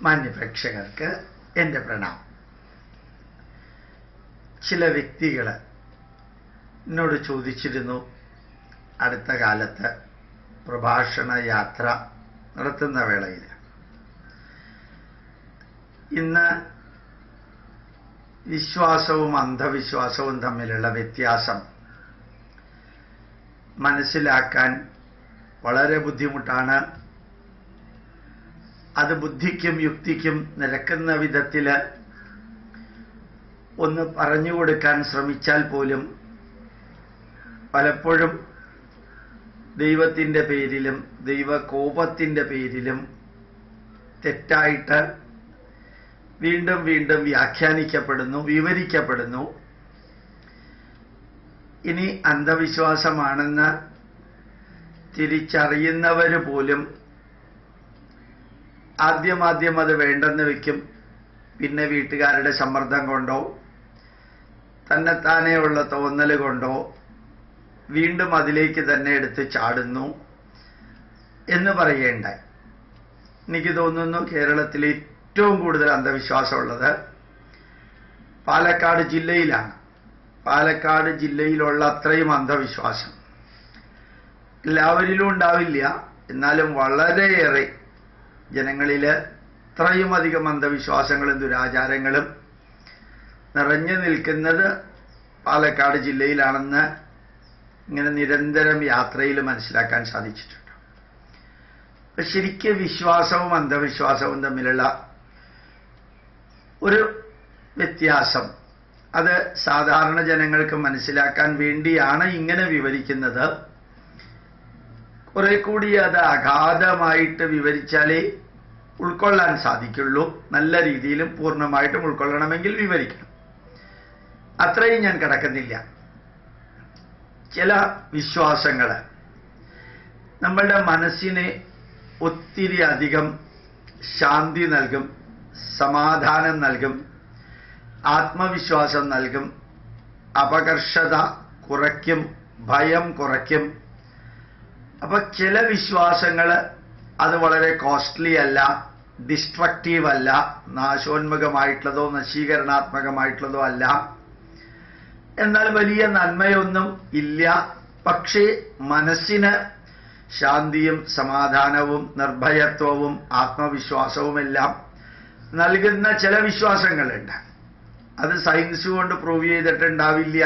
മാന്യപ്രേക്ഷകർക്ക് എൻ്റെ പ്രണാമം. ചില വ്യക്തികൾ എന്നോട് ചോദിച്ചിരുന്നു, അടുത്ത കാലത്ത് പ്രഭാഷണ യാത്ര നടത്തുന്ന വേളയിൽ ഇന്ന് വിശ്വാസവും അന്ധവിശ്വാസവും തമ്മിലുള്ള വ്യത്യാസം മനസ്സിലാക്കാൻ വളരെ ബുദ്ധിമുട്ടാണ്. അത് ബുദ്ധിക്കും യുക്തിക്കും നിരക്കുന്ന വിധത്തിൽ ഒന്ന് പറഞ്ഞുകൊടുക്കാൻ ശ്രമിച്ചാൽ പോലും പലപ്പോഴും ദൈവത്തിൻ്റെ പേരിലും ദൈവകോപത്തിൻ്റെ പേരിലും തെറ്റായിട്ട് വീണ്ടും വീണ്ടും വ്യാഖ്യാനിക്കപ്പെടുന്നു, വിവരിക്കപ്പെടുന്നു. ഇനി അന്ധവിശ്വാസമാണെന്ന് തിരിച്ചറിയുന്നവർ പോലും ആദ്യം അത് വേണ്ടെന്ന് വയ്ക്കും. പിന്നെ വീട്ടുകാരുടെ സമ്മർദ്ദം കൊണ്ടോ തന്നെത്താനേ ഉള്ള തോന്നൽ കൊണ്ടോ വീണ്ടും അതിലേക്ക് തന്നെ എടുത്ത് ചാടുന്നു എന്ന് പറയേണ്ടായി. എനിക്ക് തോന്നുന്നു കേരളത്തിൽ ഏറ്റവും കൂടുതൽ അന്ധവിശ്വാസമുള്ളത് പാലക്കാട് ജില്ലയിലാണ്. പാലക്കാട് ജില്ലയിലുള്ള അത്രയും അന്ധവിശ്വാസം എല്ലാവരിലും ഉണ്ടാവില്ല, എന്നാലും വളരെയേറെ ജനങ്ങളിൽ ഇത്രയും അധികം അന്ധവിശ്വാസങ്ങളും ദുരാചാരങ്ങളും നിറഞ്ഞു നിൽക്കുന്നത് പാലക്കാട് ജില്ലയിലാണെന്ന് ഇങ്ങനെ നിരന്തരം യാത്രയിൽ മനസ്സിലാക്കാൻ സാധിച്ചിട്ടുണ്ട്. അപ്പം ശരിക്കും വിശ്വാസവും അന്ധവിശ്വാസവും തമ്മിലുള്ള ഒരു വ്യത്യാസം അത് സാധാരണ ജനങ്ങൾക്ക് മനസ്സിലാക്കാൻ വേണ്ടിയാണ് ഇങ്ങനെ വിവരിക്കുന്നത്. കുറെ കൂടി അത് അഗാധമായിട്ട് വിവരിച്ചാലേ ഉൾക്കൊള്ളാൻ സാധിക്കുള്ളൂ. നല്ല രീതിയിലും പൂർണ്ണമായിട്ടും ഉൾക്കൊള്ളണമെങ്കിൽ വിവരിക്കണം. അത്രയും ഞാൻ കിടക്കുന്നില്ല. ചില വിശ്വാസങ്ങൾ നമ്മളുടെ മനസ്സിനെ ഒത്തിരി അധികം ശാന്തി നൽകും, സമാധാനം നൽകും, ആത്മവിശ്വാസം നൽകും, അപകർഷത കുറയ്ക്കും, ഭയം കുറയ്ക്കും. അപ്പൊ ചില വിശ്വാസങ്ങൾ അത് വളരെ കോസ്റ്റ്ലി അല്ല, ഡിസ്ട്രക്റ്റീവ് അല്ല, നാശോന്മുഖമായിട്ടുള്ളതോ നശീകരണാത്മകമായിട്ടുള്ളതോ അല്ല, എന്നാൽ വലിയ നന്മയൊന്നും ഇല്ല. പക്ഷേ മനസ്സിന് ശാന്തിയും സമാധാനവും നിർഭയത്വവും ആത്മവിശ്വാസവുമെല്ലാം നൽകുന്ന ചില വിശ്വാസങ്ങളുണ്ട്. അത് സയൻസ് കൊണ്ട് പ്രൂവ് ചെയ്തിട്ടുണ്ടാവില്ല.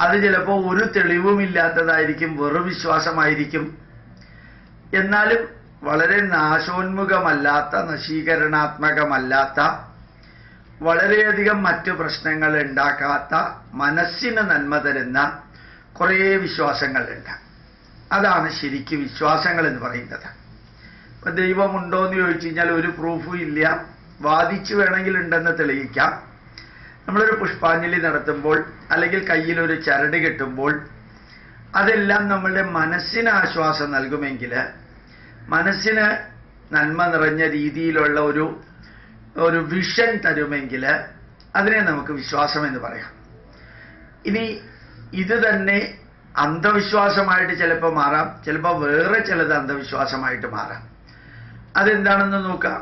അത് ചിലപ്പോൾ ഒരു തെളിവുമില്ലാത്തതായിരിക്കും, വെറു വിശ്വാസമായിരിക്കും. എന്നാലും വളരെ നാശോന്മുഖമല്ലാത്ത, നശീകരണാത്മകമല്ലാത്ത, വളരെയധികം മറ്റു പ്രശ്നങ്ങൾ ഉണ്ടാക്കാത്ത, മനസ്സിന് നന്മ തരുന്ന കുറേ വിശ്വാസങ്ങളുണ്ട്. അതാണ് ശരിക്കും വിശ്വാസങ്ങൾ എന്ന് പറയുന്നത്. ഇപ്പൊ ദൈവമുണ്ടോ എന്ന് ചോദിച്ചു കഴിഞ്ഞാൽ ഒരു പ്രൂഫും ഇല്ല. വാദിച്ചു വേണമെങ്കിൽ ഉണ്ടെന്ന് തെളിയിക്കാം. നമ്മളൊരു പുഷ്പാഞ്ജലി നടത്തുമ്പോൾ അല്ലെങ്കിൽ കയ്യിലൊരു ചരട് കെട്ടുമ്പോൾ അതെല്ലാം നമ്മളുടെ മനസ്സിന് ആശ്വാസം നൽകുമെങ്കിൽ, മനസ്സിന് നന്മ നിറഞ്ഞ രീതിയിലുള്ള ഒരു വിഷൻ തരുമെങ്കിൽ അതിനെ നമുക്ക് വിശ്വാസം എന്ന് പറയാം. ഇനി ഇത് തന്നെ അന്ധവിശ്വാസമായിട്ട് ചിലപ്പോൾ മാറാം, ചിലപ്പോൾ വേറെ ചിലത് അന്ധവിശ്വാസമായിട്ട് മാറാം. അതെന്താണെന്ന് നോക്കാം.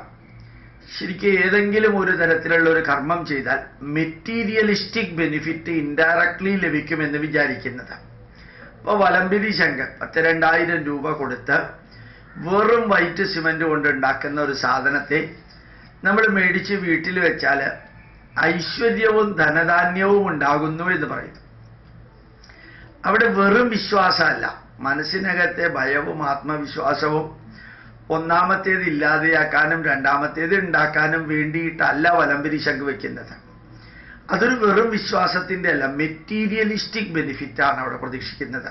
ശരിക്കും ഏതെങ്കിലും ഒരു തരത്തിലുള്ള ഒരു കർമ്മം ചെയ്താൽ മെറ്റീരിയലിസ്റ്റിക് ബെനിഫിറ്റ് ഇൻഡയറക്ട്ലി ലഭിക്കുമെന്ന് വിചാരിക്കുന്നത്. ഇപ്പോൾ വലംപിരി ശങ്കർ 10,000 രൂപ കൊടുത്ത് വെറും വൈറ്റ് സിമന്റ് കൊണ്ട് ഉണ്ടാക്കുന്ന ഒരു സാധനത്തെ നമ്മൾ മേടിച്ച് വീട്ടിൽ വെച്ചാൽ ഐശ്വര്യവും ധനധാന്യവും ഉണ്ടാകുന്നു എന്ന് പറയുന്നു. അവിടെ വെറും വിശ്വാസമല്ല, മനസ്സിനകത്തെ ഭയവും ആത്മവിശ്വാസവും ഒന്നാമത്തേത് ഇല്ലാതെയാക്കാനും രണ്ടാമത്തേത് ഉണ്ടാക്കാനും വേണ്ടിയിട്ടല്ല വലംപിരി ശംഖ് വെക്കുന്നത്. അതൊരു വെറും വിശ്വാസത്തിൻ്റെ അല്ല, മെറ്റീരിയലിസ്റ്റിക് ബെനിഫിറ്റാണ് അവിടെ പ്രതീക്ഷിക്കുന്നത്.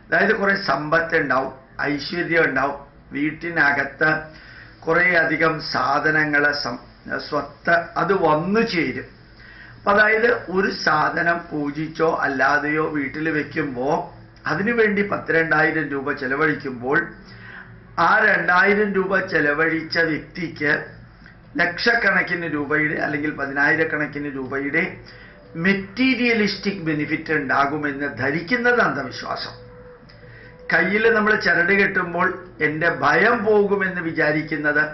അതായത് കുറെ സമ്പത്ത് ഉണ്ടാവും, ഐശ്വര്യം ഉണ്ടാവും, വീട്ടിനകത്ത് കുറേ അധികം സാധനങ്ങൾ, സ്വത്ത് അത് വന്നു ചേരും. അപ്പം അതായത് ഒരു സാധനം പൂജിച്ചോ അല്ലാതെയോ വീട്ടിൽ വെക്കുമ്പോൾ അതിനുവേണ്ടി 10,000-2,000 രൂപ ചെലവഴിക്കുമ്പോൾ ആ 2,000 രൂപ ചെലവഴിച്ച വ്യക്തിക്ക് ലക്ഷക്കണക്കിന് രൂപയുടെ അല്ലെങ്കിൽ 10,000 രൂപയുടെ മെറ്റീരിയലിസ്റ്റിക് ബെനിഫിറ്റ് ഉണ്ടാകുമെന്ന് ധരിക്കുന്നത് അന്ധവിശ്വാസം. കയ്യിൽ നമ്മൾ ചരട് കെട്ടുമ്പോൾ എൻ്റെ ഭയം പോകുമെന്ന് വിചാരിക്കുന്നത്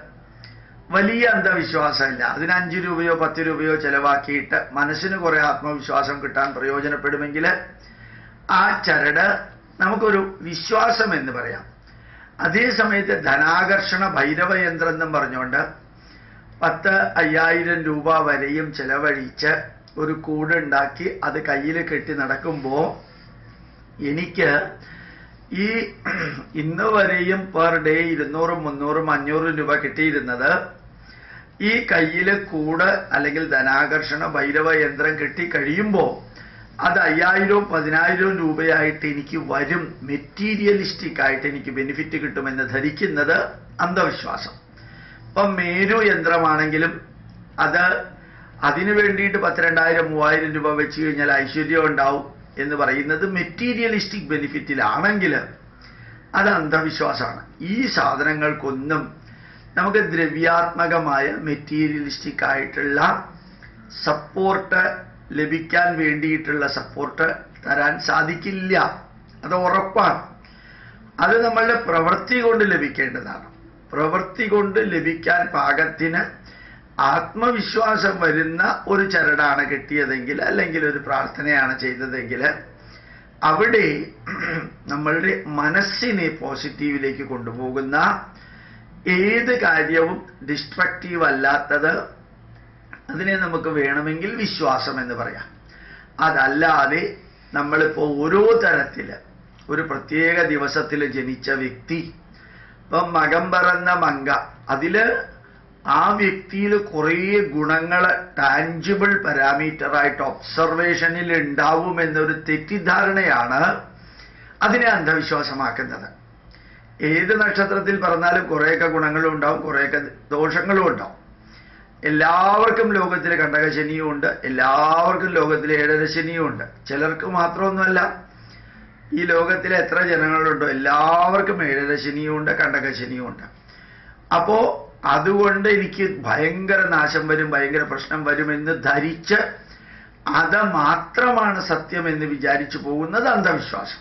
വലിയ അന്ധവിശ്വാസമല്ല. അതിന് 5 രൂപയോ 10 രൂപയോ ചെലവാക്കിയിട്ട് മനസ്സിന് കുറെ ആത്മവിശ്വാസം കിട്ടാൻ പ്രയോജനപ്പെടുമെങ്കിൽ ആ ചരട് നമുക്കൊരു വിശ്വാസം എന്ന് പറയാം. അതേ സമയത്ത് ധനാകർഷണ ഭൈരവയന്ത്രം എന്നും പറഞ്ഞുകൊണ്ട് 10,000-5,000 രൂപ വരെയും ചെലവഴിച്ച് ഒരു കൂടുണ്ടാക്കി അത് കയ്യിൽ കെട്ടി നടക്കുമ്പോൾ എനിക്ക് ഈ ഇന്ന് വരെയും പെർ ഡേ 200, 300, 500 രൂപ കിട്ടിയിരുന്നത് ഈ കയ്യിൽ കൂട് അല്ലെങ്കിൽ ധനാകർഷണ ഭൈരവ യന്ത്രം കെട്ടി കഴിയുമ്പോൾ അത് 5,000-ഉം 10,000-ഉം രൂപയായിട്ട് എനിക്ക് വരും, മെറ്റീരിയലിസ്റ്റിക് ആയിട്ട് എനിക്ക് ബെനിഫിറ്റ് കിട്ടുമെന്ന് ധരിക്കുന്നത് അന്ധവിശ്വാസം. ഇപ്പം മേരു യന്ത്രമാണെങ്കിലും അതിനു വേണ്ടിയിട്ട് 10,000, 2,000, 3,000 രൂപ വെച്ച് കഴിഞ്ഞാൽ ഐശ്വര്യം ഉണ്ടാവും എന്ന് പറയുന്നത് മെറ്റീരിയലിസ്റ്റിക് ബെനിഫിറ്റിലാണെങ്കിൽ അത് അന്ധവിശ്വാസമാണ്. ഈ സാധനങ്ങൾക്കൊന്നും നമുക്ക് ദ്രവ്യാത്മകമായ മെറ്റീരിയലിസ്റ്റിക് ആയിട്ടുള്ള സപ്പോർട്ട് ലഭിക്കാൻ വേണ്ടിയിട്ടുള്ള സപ്പോർട്ട് തരാൻ സാധിക്കില്ല. അത് ഉറപ്പാണ്. അത് നമ്മളുടെ പ്രവൃത്തി കൊണ്ട് ലഭിക്കേണ്ടതാണ്. പ്രവൃത്തി കൊണ്ട് ലഭിക്കാൻ പാകത്തിന് ആത്മവിശ്വാസം വരുന്ന ഒരു ചരടാണ് കിട്ടിയതെങ്കിൽ, അല്ലെങ്കിൽ ഒരു പ്രാർത്ഥനയാണ് ചെയ്തതെങ്കിൽ, അവിടെ നമ്മളുടെ മനസ്സിനെ പോസിറ്റീവിലേക്ക് കൊണ്ടുപോകുന്ന ഏത് കാര്യവും ഡിസ്ട്രക്റ്റീവ് അല്ലാത്തത്, അതിനെ നമുക്ക് വേണമെങ്കിൽ വിശ്വാസം എന്ന് പറയാം. അതല്ലാതെ നമ്മളിപ്പോൾ ഓരോ തരത്തിൽ ഒരു പ്രത്യേക ദിവസത്തിൽ ജനിച്ച വ്യക്തി, ഇപ്പം മകം പറന്ന മങ്ക, അതില് ആ വ്യക്തിയിൽ കുറേ ഗുണങ്ങൾ ടാഞ്ചിബിൾ പാരാമീറ്ററായിട്ട് ഒബ്സർവേഷനിൽ ഉണ്ടാവുമെന്നൊരു തെറ്റിദ്ധാരണയാണ് അതിനെ അന്ധവിശ്വാസമാക്കുന്നത്. ഏത് നക്ഷത്രത്തിൽ പറഞ്ഞാലും കുറേയൊക്കെ ഗുണങ്ങളും ഉണ്ടാവും, കുറേയൊക്കെ ദോഷങ്ങളും ഉണ്ടാവും. എല്ലാവർക്കും ലോകത്തിൽ കണ്ടകശനിയും ഉണ്ട്, എല്ലാവർക്കും ലോകത്തിൽ ഏഴരശനിയും ഉണ്ട്. ചിലർക്ക് മാത്രമൊന്നുമല്ല, ഈ ലോകത്തിലെ എത്ര ജനങ്ങളുണ്ടോ എല്ലാവർക്കും ഏഴരശനിയും ഉണ്ട്, കണ്ടകശനിയും ഉണ്ട്. അപ്പോ അതുകൊണ്ട് എനിക്ക് ഭയങ്കര നാശം വരും, ഭയങ്കര പ്രശ്നം വരുമെന്ന് ധരിച്ച് അത് മാത്രമാണ് സത്യം എന്ന് വിചാരിച്ചു പോകുന്നത് അന്ധവിശ്വാസം.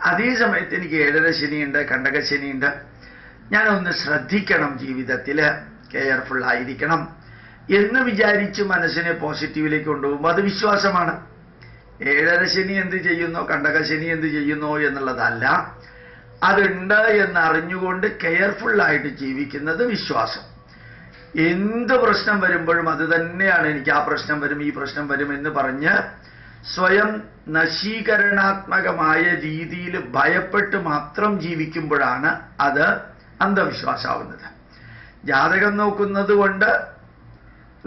അതേ സമയത്ത് എനിക്ക് ഏഴരശനിയുണ്ട്, കണ്ടകശനിയുണ്ട്, ഞാനൊന്ന് ശ്രദ്ധിക്കണം, ജീവിതത്തിൽ കെയർഫുൾ ആയിരിക്കണം എന്ന് വിചാരിച്ച് മനസ്സിനെ പോസിറ്റീവിലേക്ക് കൊണ്ടുപോകുമ്പോൾ അത് വിശ്വാസമാണ്. ഏഴരശനി എന്ത് ചെയ്യുന്നോ കണ്ടകശനി എന്ത് ചെയ്യുന്നോ എന്നുള്ളതല്ല, അതുണ്ട് എന്നറിഞ്ഞുകൊണ്ട് കെയർഫുള്ളായിട്ട് ജീവിക്കുന്നത് വിശ്വാസം. എന്ത് പ്രശ്നം വരുമ്പോഴും അത് തന്നെയാണ്, എനിക്ക് ആ പ്രശ്നം വരും, ഈ പ്രശ്നം വരും എന്ന് പറഞ്ഞ് സ്വയം നശീകരണാത്മകമായ രീതിയിൽ ഭയപ്പെട്ട് മാത്രം ജീവിക്കുമ്പോഴാണ് അത് അന്ധവിശ്വാസമാവുന്നത്. ജാതകം നോക്കുന്നത് കൊണ്ട്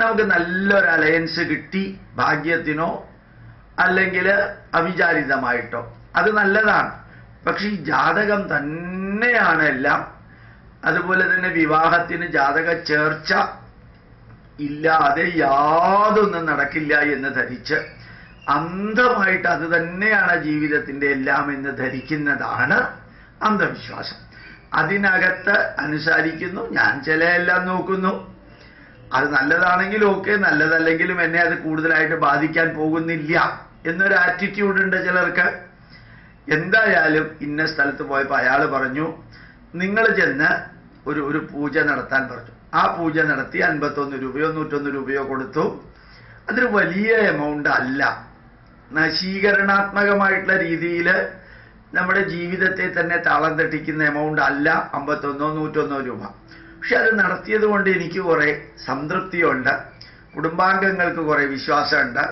നമുക്ക് നല്ലൊരു അലയൻസ് കിട്ടി, ഭാഗ്യത്തിനോ അല്ലെങ്കിൽ അവിചാരിതമായിട്ടോ, അത് നല്ലതാണ്. പക്ഷെ ഈ ജാതകം തന്നെയാണ് എല്ലാം. അതുപോലെ തന്നെ വിവാഹത്തിന് ജാതക ചേർച്ച ഇല്ലാതെ യാതൊന്നും നടക്കില്ല എന്ന് ധരിച്ച് അന്ധമായിട്ട് അത് തന്നെയാണ് ജീവിതത്തിന്റെ എല്ലാം എന്ന് ധരിക്കുന്നതാണ് അന്ധവിശ്വാസം. അതിനകത്ത് അനുസരിക്കുന്നു, ഞാൻ ചില എല്ലാം നോക്കുന്നു, അത് നല്ലതാണെങ്കിൽ ഓക്കെ, നല്ലതല്ലെങ്കിലും എന്നെ അത് കൂടുതലായിട്ട് ബാധിക്കാൻ പോകുന്നില്ല എന്നൊരു ആറ്റിറ്റ്യൂഡ് ഉണ്ട് ചിലർക്ക്. എന്തായാലും ഇന്ന സ്ഥലത്ത് പോയപ്പോൾ അയാൾ പറഞ്ഞു, നിങ്ങൾ ചെന്ന് ഒരു പൂജ നടത്താൻ പറഞ്ഞു. ആ പൂജ നടത്തി 51 രൂപയോ 101 രൂപയോ കൊടുത്തു. അതൊരു വലിയ എമൗണ്ട് അല്ല, നശീകരണാത്മകമായിട്ടുള്ള രീതിയിൽ നമ്മുടെ ജീവിതത്തെ തന്നെ താളം തെറ്റിക്കുന്ന എമൗണ്ട് അല്ല 51, 101 രൂപ. പക്ഷെ അത് നടത്തിയത് കൊണ്ട് എനിക്ക് കുറെ സംതൃപ്തിയുണ്ട്, കുടുംബാംഗങ്ങൾക്ക് കുറെ വിശ്വാസമുണ്ട്,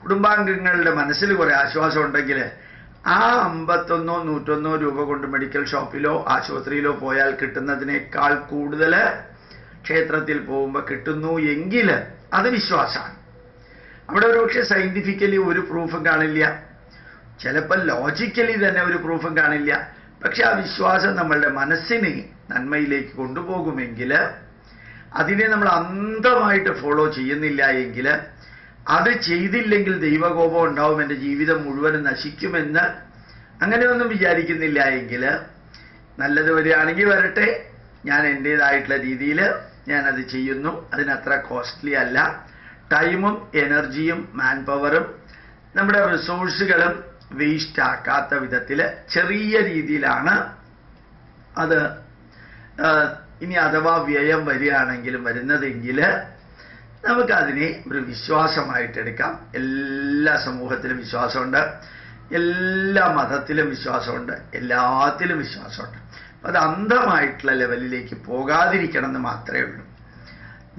കുടുംബാംഗങ്ങളുടെ മനസ്സിൽ കുറെ ആശ്വാസം ഉണ്ടെങ്കിൽ ആ 51, 101 രൂപ കൊണ്ട് മെഡിക്കൽ ഷോപ്പിലോ ആശുപത്രിയിലോ പോയാൽ കിട്ടുന്നതിനേക്കാൾ കൂടുതൽ ക്ഷേത്രത്തിൽ പോകുമ്പോൾ കിട്ടുന്നു എങ്കിൽ അത് വിശ്വാസമാണ്. അവിടെ ഒരുപക്ഷെ സയന്റിഫിക്കലി ഒരു പ്രൂഫും കാണില്ല, ചിലപ്പോൾ ലോജിക്കലി തന്നെ ഒരു പ്രൂഫും കാണില്ല. പക്ഷെ ആ വിശ്വാസം നമ്മളുടെ മനസ്സിനെ നന്മയിലേക്ക് കൊണ്ടുപോകുമെങ്കിൽ, അതിനെ നമ്മൾ അന്ധമായിട്ട് ഫോളോ ചെയ്യുന്നില്ല എങ്കിൽ, അത് ചെയ്തില്ലെങ്കിൽ ദൈവകോപം ഉണ്ടാവും, എൻ്റെ ജീവിതം മുഴുവനും നശിക്കുമെന്ന് അങ്ങനെയൊന്നും വിചാരിക്കുന്നില്ല എങ്കിൽ, നല്ലത് വരികയാണെങ്കിൽ വരട്ടെ, ഞാൻ എൻ്റേതായിട്ടുള്ള രീതിയിൽ ഞാനത് ചെയ്യുന്നു. അതിനത്ര കോസ്റ്റ്ലി അല്ല. ടൈമും എനർജിയും മാൻ പവറും നമ്മുടെ റിസോഴ്സുകളും വേസ്റ്റ് ആക്കാത്ത വിധത്തിൽ ചെറിയ രീതിയിലാണ് അത് ഇനി അഥവാ വ്യയം വരികയാണെങ്കിലും വരുന്നതെങ്കിൽ നമുക്കതിനെ ഒരു വിശ്വാസമായിട്ട് എടുക്കാം. എല്ലാ സമൂഹത്തിലും വിശ്വാസമുണ്ട്, എല്ലാ മതത്തിലും വിശ്വാസമുണ്ട്, എല്ലാത്തിലും വിശ്വാസമുണ്ട്. അപ്പം അത് അന്ധമായിട്ടുള്ള ലെവലിലേക്ക് പോകാതിരിക്കണം എന്ന് മാത്രമേ ഉള്ളൂ.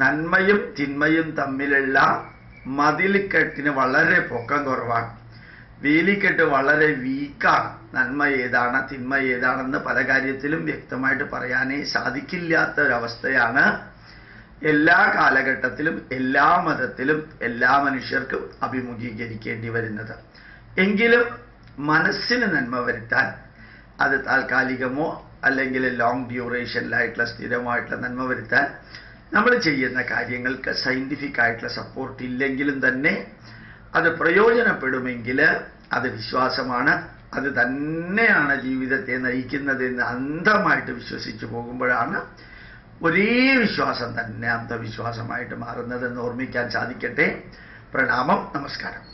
നന്മയും തിന്മയും തമ്മിലുള്ള മതിൽക്കെട്ടിന് വളരെ പൊക്കം കുറവാണ്. വേലിക്കെട്ട് വളരെ വീക്കാണ്. നന്മ ഏതാണ് തിന്മ ഏതാണെന്ന് പല കാര്യത്തിലും വ്യക്തമായിട്ട് പറയാനേ സാധിക്കില്ലാത്ത ഒരവസ്ഥയാണ് എല്ലാ കാലഘട്ടത്തിലും എല്ലാ മതത്തിലും എല്ലാ മനുഷ്യർക്കും അഭിമുഖീകരിക്കേണ്ടി വരുന്നത്. എങ്കിലും മനസ്സിന് നന്മ വരുത്താൻ, അത് താൽക്കാലികമോ അല്ലെങ്കിൽ ലോങ് ഡ്യൂറേഷനിലായിട്ടുള്ള സ്ഥിരമായിട്ടുള്ള നന്മ വരുത്താൻ നമ്മൾ ചെയ്യുന്ന കാര്യങ്ങൾക്ക് സയൻറ്റിഫിക് ആയിട്ടുള്ള സപ്പോർട്ട് ഇല്ലെങ്കിലും തന്നെ അത് പ്രയോജനപ്പെടുമെങ്കിൽ അത് വിശ്വാസമാണ്. അത് തന്നെയാണ് ജീവിതത്തെ നയിക്കുന്നതെന്ന് അന്ധമായിട്ട് വിശ്വസിച്ചു പോകുമ്പോഴാണ് ഒരേ വിശ്വാസം തന്നെ അന്ധവിശ്വാസമായിട്ട് മാറുന്നതെന്ന് ഓർമ്മിക്കാൻ സാധിക്കട്ടെ. പ്രണാമം, നമസ്കാരം.